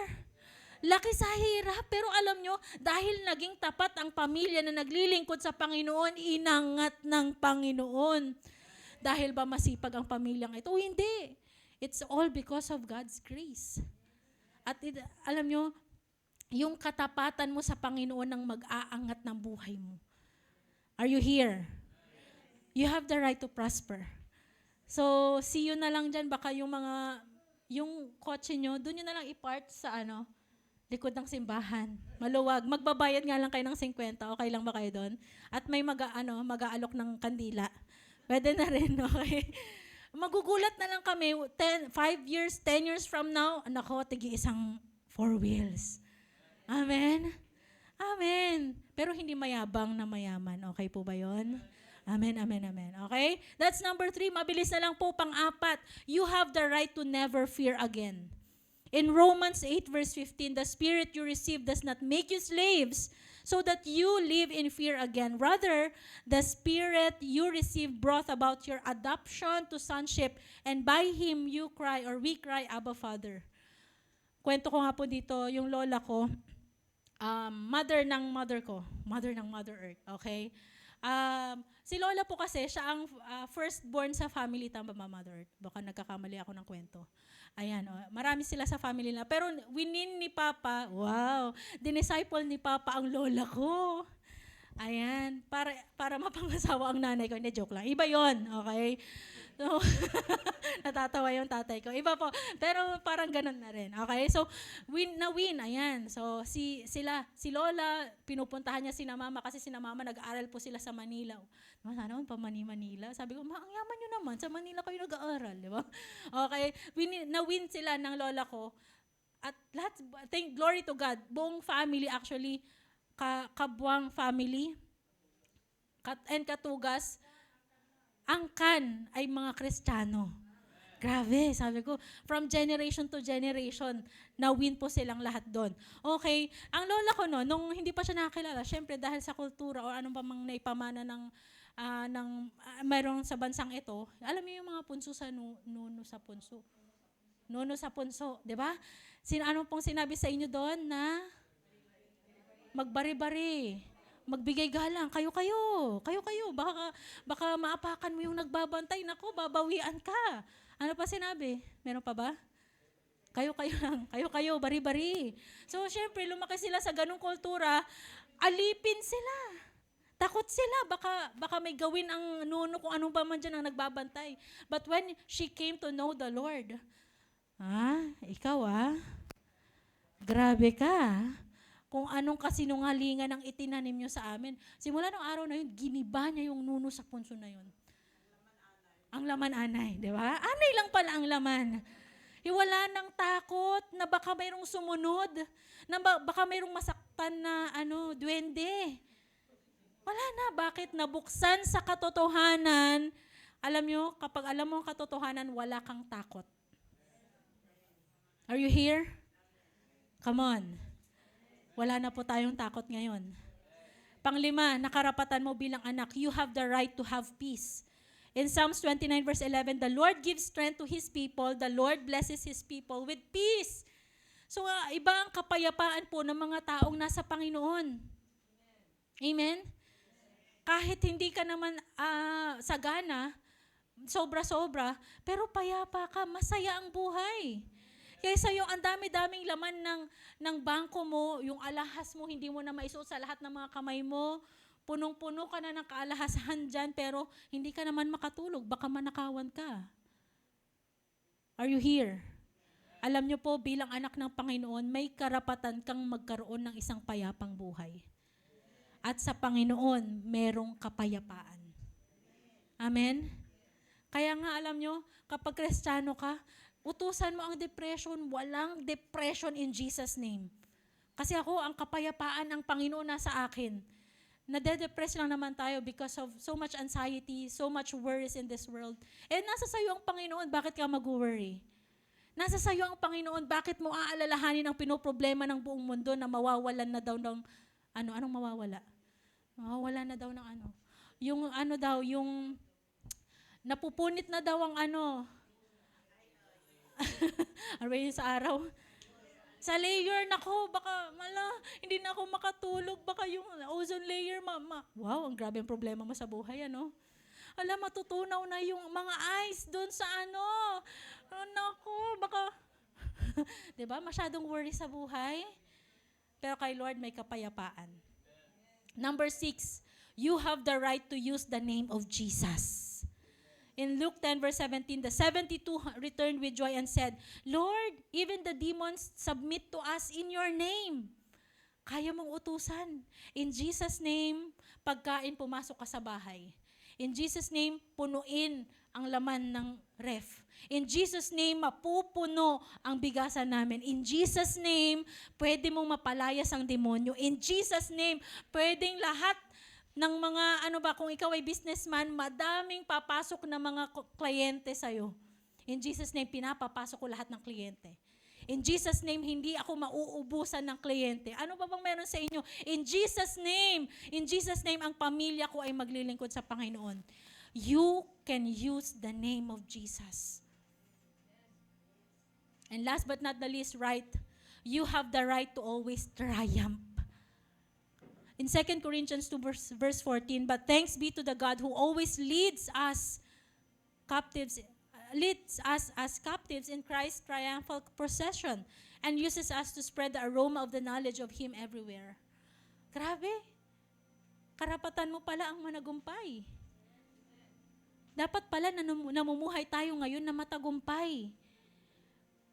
Laki sa hirap, pero alam nyo, dahil naging tapat ang pamilya na naglilingkod sa Panginoon, inangat ng Panginoon. Dahil ba masipag ang pamilyang ito? Hindi. It's all because of God's grace. At alam nyo, yung katapatan mo sa Panginoon ang mag-aangat ng buhay mo. Are you here? You have the right to prosper. So, see you na lang dyan. Baka yung kotse nyo, doon nyo na lang i-park sa likod ng simbahan. Maluwag. Magbabayad nga lang kayo ng 50. Okay lang ba kayo doon? At may mag-aalok ng kandila. Pwede na rin, okay? Magugulat na lang kami, 5 years, 10 years from now, nako, tigi-isang 4 wheels. Amen? Amen. Pero hindi mayabang na mayaman. Okay po ba yon? Amen, amen, amen. Okay? That's number 3. Mabilis na lang po, pang-4. You have the right to never fear again. In Romans 8 verse 15, the spirit you receive does not make you slaves so that you live in fear again. Rather, the spirit you receive brought about your adoption to sonship, and by him you cry, or we cry, Abba, Father. Kwento ko nga po dito, yung lola ko, mother ng Mother Earth, okay? Si lola po kasi, siya ang firstborn sa family, tama ba, Mother Earth? Baka nagkakamali ako ng kwento. Ayan, marami sila sa family na. Pero winin ni Papa, wow, dinisciple ni Papa ang lola ko. Ayan, para mapangasawa ang nanay ko. Hindi, joke lang. Iba yon, okay? So, natatawa yung tatay ko. Iba po, pero parang ganun na rin. Okay, so win, ayan. So si Lola, pinupuntahan niya sina Mama kasi sina Mama nag-aaral po sila sa Manila. Sana naman pa Manila. Sabi ko, ang yaman nyo naman, sa Manila kayo nag-aaral, di ba? Okay, win sila ng lola ko. At lahat, thank glory to God, buong family actually, Kabuang family, and Katugas, angkan ay mga Kristiyano. Grabe, sabi ko, from generation to generation, na-win po silang lahat doon. Okay, ang lola ko nung hindi pa siya nakakilala, syempre dahil sa kultura o anong pa mang naipamana mayroong sa bansang ito, alam niyo yung mga punso sa nuno sa punso. Nuno sa punso, di ba? Ano pong sinabi sa inyo doon na magbari-bari, magbigay galang, kayo. Baka maapakan mo yung nagbabantay, nako, babawian ka. Ano pa sinabi? Meron pa ba? Kayo lang, kayo, bari-bari. So, syempre, lumaki sila sa ganung kultura, alipin sila. Takot sila, baka may gawin ang nuno kung anong pa man dyan ang nagbabantay. But when she came to know the Lord, ikaw grabe ka. Kung anong kasinungalingan ang itinanim nyo sa amin. Simula nung araw na yun, giniba niya yung nuno sa punso na yun. Ang laman-anay, di ba? Anay lang pala ang laman. Wala nang takot na baka mayroong sumunod, na baka mayroong masaktan na duwende. Wala na. Bakit? Nabuksan sa katotohanan. Alam nyo, kapag alam mo ang katotohanan, wala kang takot. Are you here? Come on. Wala na po tayong takot ngayon. Panglima, nakarapatan mo bilang anak, you have the right to have peace. In Psalms 29 verse 11, the Lord gives strength to His people, the Lord blesses His people with peace. So, iba ang kapayapaan po ng mga taong nasa Panginoon. Amen? Kahit hindi ka naman sagana, sobra-sobra, pero payapa ka, masaya ang buhay. Kaysa yung ang dami-daming laman ng bangko mo, yung alahas mo, hindi mo na maisuot sa lahat ng mga kamay mo, punong-puno ka na ng kaalahasan dyan, pero hindi ka naman makatulog, baka manakawan ka. Are you here? Alam niyo po, bilang anak ng Panginoon, may karapatan kang magkaroon ng isang payapang buhay. At sa Panginoon, merong kapayapaan. Amen? Kaya nga alam nyo, kapag Kristiyano ka, utusan mo ang depression. Walang depression in Jesus' name. Kasi ako, ang kapayapaan ng Panginoon nasa akin. Nade-depress lang naman tayo because of so much anxiety, so much worries in this world. Eh, nasa sayo ang Panginoon, bakit ka mag-worry? Nasa sayo ang Panginoon, bakit mo aalalahanin ang pinoproblema ng buong mundo na mawawalan na daw ng, anong mawawala? Mawawala na daw ng ano? Yung ano daw, yung napupunit na daw ang ano. Ano ba yun sa araw? Sa layer, nako, baka, hindi na ako makatulog, baka yung ozone layer, wow, ang grabe ang problema mo sa buhay, ano? Matutunaw na yung mga ice doon sa ano. Nako, baka, diba, masyadong worry sa buhay. Pero kay Lord, may kapayapaan. Number 6, you have the right to use the name of Jesus. In Luke 10 verse 17, the 72 returned with joy and said, Lord, even the demons submit to us in your name. Kaya mong utusan. In Jesus' name, pagkain pumasok ka sa bahay. In Jesus' name, punuin ang laman ng ref. In Jesus' name, mapupuno ang bigasan namin. In Jesus' name, pwede mong mapalayas ang demonyo. In Jesus' name, pwedeng lahat ng mga, kung ikaw ay businessman, madaming papasok na mga kliyente sa'yo. In Jesus' name, pinapapasok ko lahat ng kliyente. In Jesus' name, hindi ako mauubusan ng kliyente. Ano ba bang meron sa inyo? In Jesus' name, ang pamilya ko ay maglilingkod sa Panginoon. You can use the name of Jesus. And last but not the least, right? You have the right to always triumph. In 2 Corinthians 2 verse 14, but thanks be to the God who always leads us as captives in Christ's triumphal procession and uses us to spread the aroma of the knowledge of Him everywhere. Grabe. Karapatan mo pala ang managumpay. Dapat pala namumuhay tayo ngayon na matagumpay.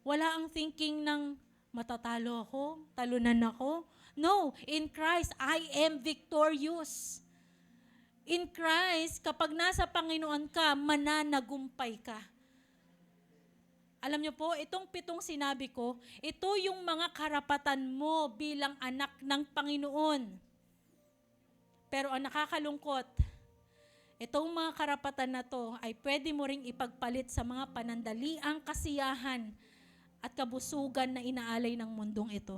Wala ang thinking ng matatalo ako, talunan ako. No, in Christ, I am victorious. In Christ, kapag nasa Panginoon ka, mananagumpay ka. Alam niyo po, itong 7 sinabi ko, ito yung mga karapatan mo bilang anak ng Panginoon. Pero ang nakakalungkot, itong mga karapatan na to ay pwede mo ring ipagpalit sa mga panandaliang kasiyahan at kabusugan na inaalay ng mundong ito.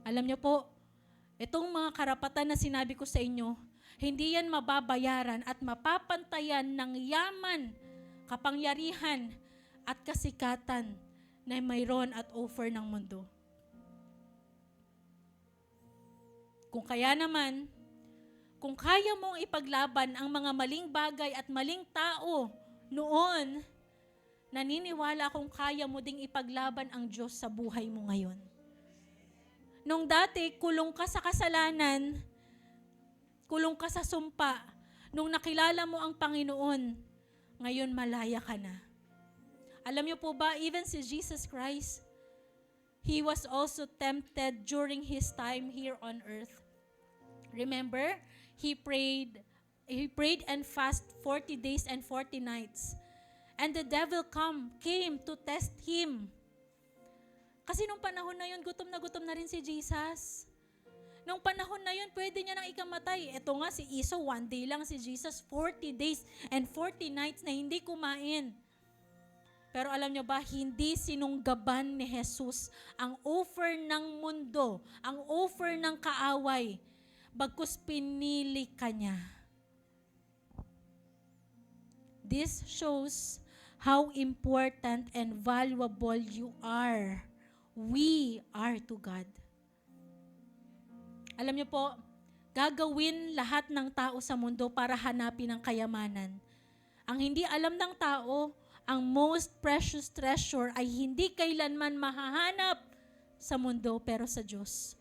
Alam niyo po, itong mga karapatan na sinabi ko sa inyo, hindi yan mababayaran at mapapantayan ng yaman, kapangyarihan, at kasikatan na mayroon at offer ng mundo. Kung kaya naman, kung kaya mong ipaglaban ang mga maling bagay at maling tao noon, naniniwala akong kaya mo ding ipaglaban ang Diyos sa buhay mo ngayon. Nung dati, kulong ka sa kasalanan, kulong ka sa sumpa. Nung nakilala mo ang Panginoon, ngayon malaya ka na. Alam niyo po ba, even si Jesus Christ, He was also tempted during His time here on earth. Remember, He prayed and fasted 40 days and 40 nights. And the devil came to test Him. Kasi nung panahon na yun, gutom na rin si Jesus. Nung panahon na yun, pwede niya nang ikamatay. Ito nga si Esau, 1 day lang si Jesus, 40 days and 40 nights na hindi kumain. Pero alam niyo ba, hindi sinunggaban ni Jesus ang offer ng mundo, ang offer ng kaaway, bagkus pinili ka niya. This shows how important and valuable you are. We are to God. Alam niyo po, gagawin lahat ng tao sa mundo para hanapin ang kayamanan. Ang hindi alam ng tao, ang most precious treasure ay hindi kailanman mahahanap sa mundo pero sa Diyos.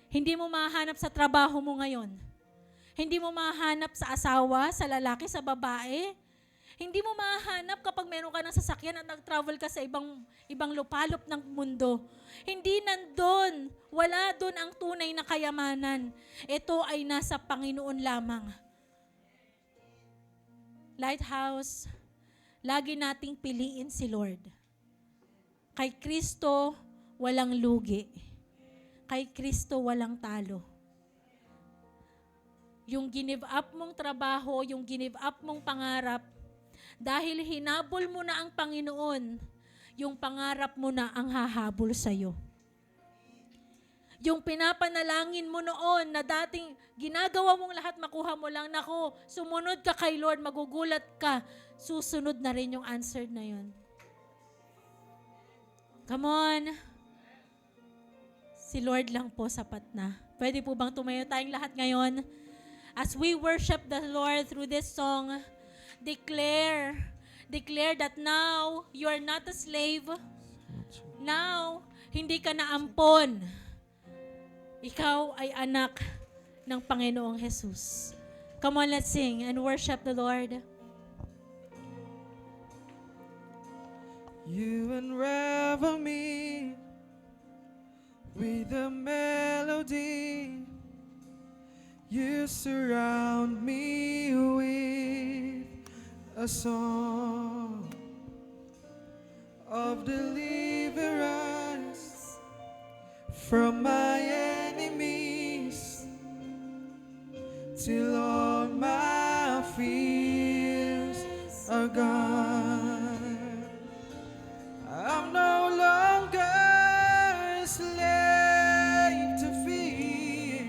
Hindi mo mahahanap sa trabaho mo ngayon. Hindi mo mahahanap sa asawa, sa lalaki, sa babae. Hindi mo mahahanap kapag meron ka ng sasakyan at nag-travel ka sa ibang lupalop ng mundo. Hindi nandun. Wala doon ang tunay na kayamanan. Ito ay nasa Panginoon lamang. Lighthouse, lagi nating piliin si Lord. Kay Kristo, walang lugi. Kay Kristo, walang talo. Yung give up mong trabaho, yung give up mong pangarap, dahil hinabol mo na ang Panginoon, yung pangarap mo na ang hahabol sa'yo. Yung pinapanalangin mo noon na dating ginagawa mong lahat, makuha mo lang, nako, sumunod ka kay Lord, magugulat ka, susunod na rin yung answer na yun. Come on. Si Lord lang po sapat na. Pwede po bang tumayo tayong lahat ngayon? As we worship the Lord through this song, declare that now you are not a slave. Now, hindi ka na ampon. Ikaw ay anak ng Panginoong Jesus. Come on, let's sing and worship the Lord. You unravel me with a melody. You surround me with a song of deliverance from my enemies, till all my fears are gone. I'm no longer a slave to fear.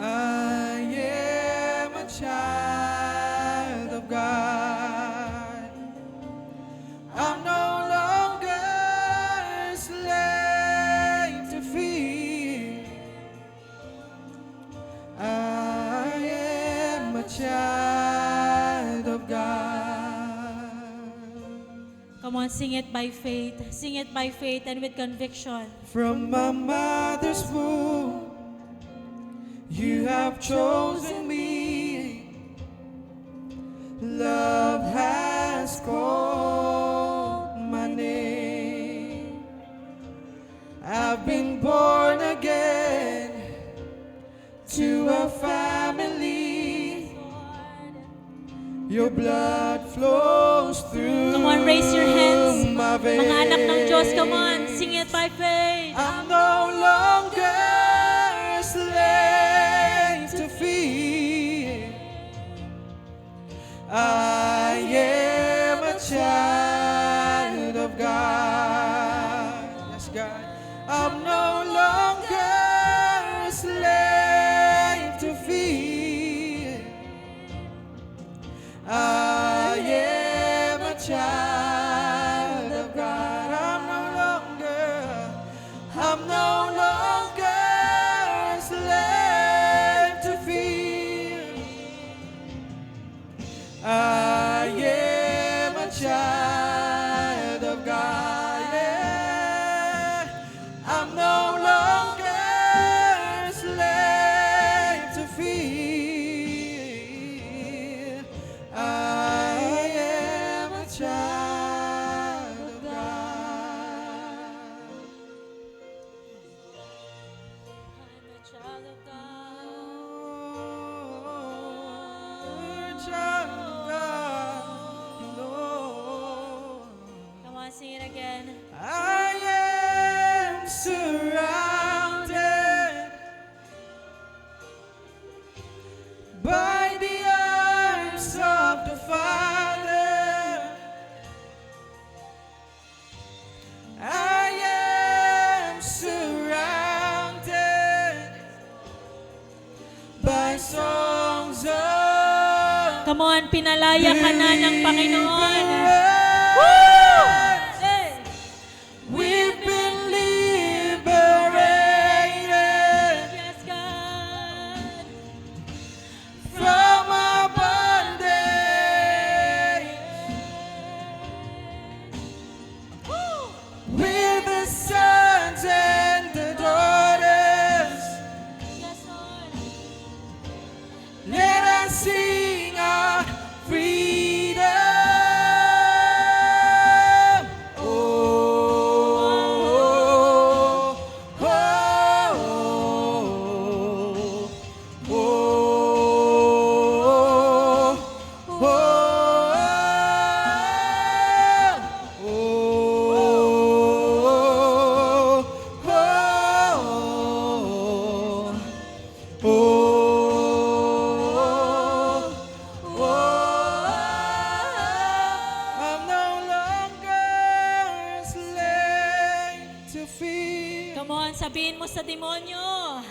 I am a child of God. I'm no longer a slave to fear. I am a child of God. Come on, sing it by faith. Sing it by faith and with conviction. From my mother's womb, you have chosen me. Love has called my name. I've been born again to a family. Your blood flows through. Come on, raise your hands. my veins. Mga anak ng Diyos, come on, sing it by faith. I'm no longer a slave to fear. I am a child of God. Yes, God. I'm no longer a slave to fear. I am a child of God. I'm no longer a slave to fear. I am a child of God. Yeah. I'm no longer a slave to fear. I am a child of God. I'm a child of God. Child of God, Lord. Come on, sing it again. I am surrounded by the arms of the Father. I am surrounded by songs of Come on, pinalaya ka na ng Panginoon. deliverance. Hey! We've been liberated Yes, God. from our bondage. Woo! We're the sons and the daughters. Yes, Lord. Let us sing our to feel Come on, sabihin mo sa demonyo.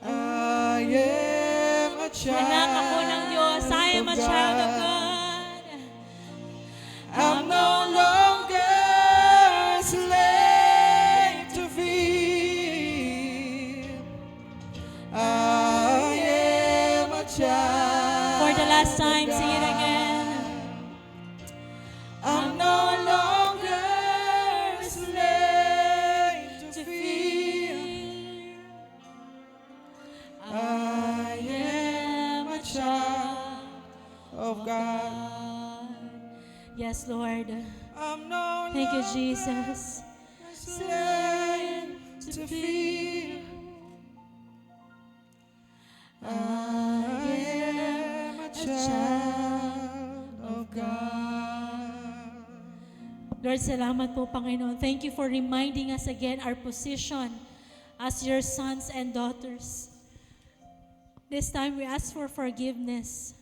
I am a child Anak ako ng Diyos. I am a child of God. I'm no longer a slave to fear. I am a child. For the last time, sing it again. I'm no longer a slave to fear. I am a child of God. Yes, Lord. I'm no Thank you, longer Jesus. a slave to fear. I am a child of God. Lord, salamat po, Panginoon. Thank you for reminding us again our position as your sons and daughters. This time, we ask for forgiveness.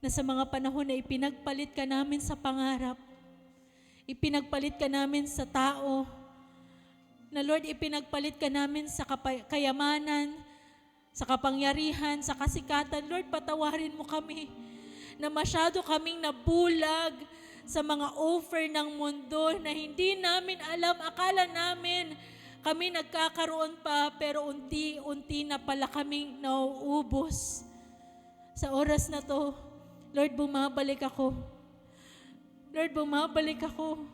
Na sa mga panahon na ipinagpalit ka namin sa pangarap, ipinagpalit ka namin sa tao, na Lord, ipinagpalit ka namin sa kayamanan, sa kapangyarihan, sa kasikatan. Lord, patawarin mo kami na masyado kaming nabulag sa mga offer ng mundo na hindi namin alam. Akala namin kami nagkakaroon pa, pero unti-unti na pala kaming nauubos. Sa oras na to, Lord, bumabalik ako. Lord, bumabalik ako.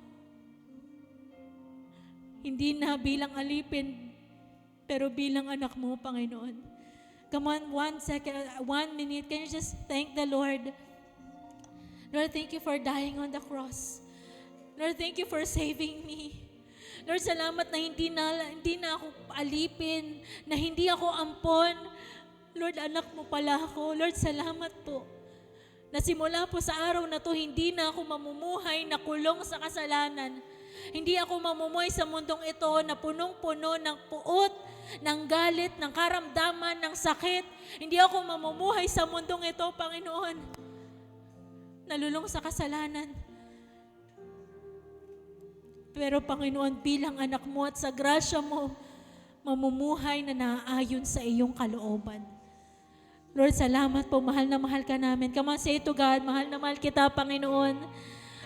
Hindi na bilang alipin, pero bilang anak mo, Panginoon. Come on, 1 minute. Can you just thank the Lord? Lord, thank you for dying on the cross. Lord, thank you for saving me. Lord, salamat na hindi na ako alipin, na hindi ako ampon. Lord, anak mo pala ako. Lord, salamat po. Na simula po sa araw na to, hindi na ako mamumuhay na kulong sa kasalanan. Hindi ako mamumuhay sa mundong ito na punong-puno ng puot, ng galit, ng karamdaman, ng sakit. Hindi ako mamumuhay sa mundong ito, Panginoon. Nalulong sa kasalanan. Pero Panginoon, bilang anak mo at sa grasya mo, mamumuhay na naaayon sa iyong kalooban. Lord, salamat po. Mahal na mahal ka namin. Come on, say to God, mahal na mahal kita, Panginoon.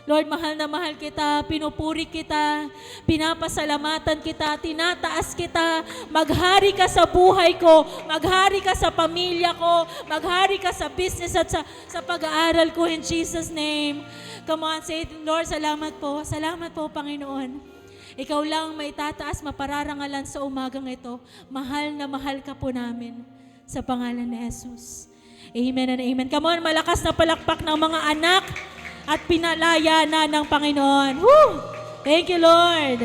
Lord, mahal na mahal kita, pinupuri kita, pinapasalamatan kita, tinataas kita. Maghari ka sa buhay ko, maghari ka sa pamilya ko, maghari ka sa business at sa pag-aaral ko in Jesus' name. Come on, say, Lord, salamat po, Panginoon. Ikaw lang may tataas, mapararangalan sa umagang ito. Mahal na mahal ka po namin sa pangalan ni Jesus. Amen and amen. Come on, malakas na palakpak ng mga anak at pinalaya na ng Panginoon. Woo! Thank you, Lord.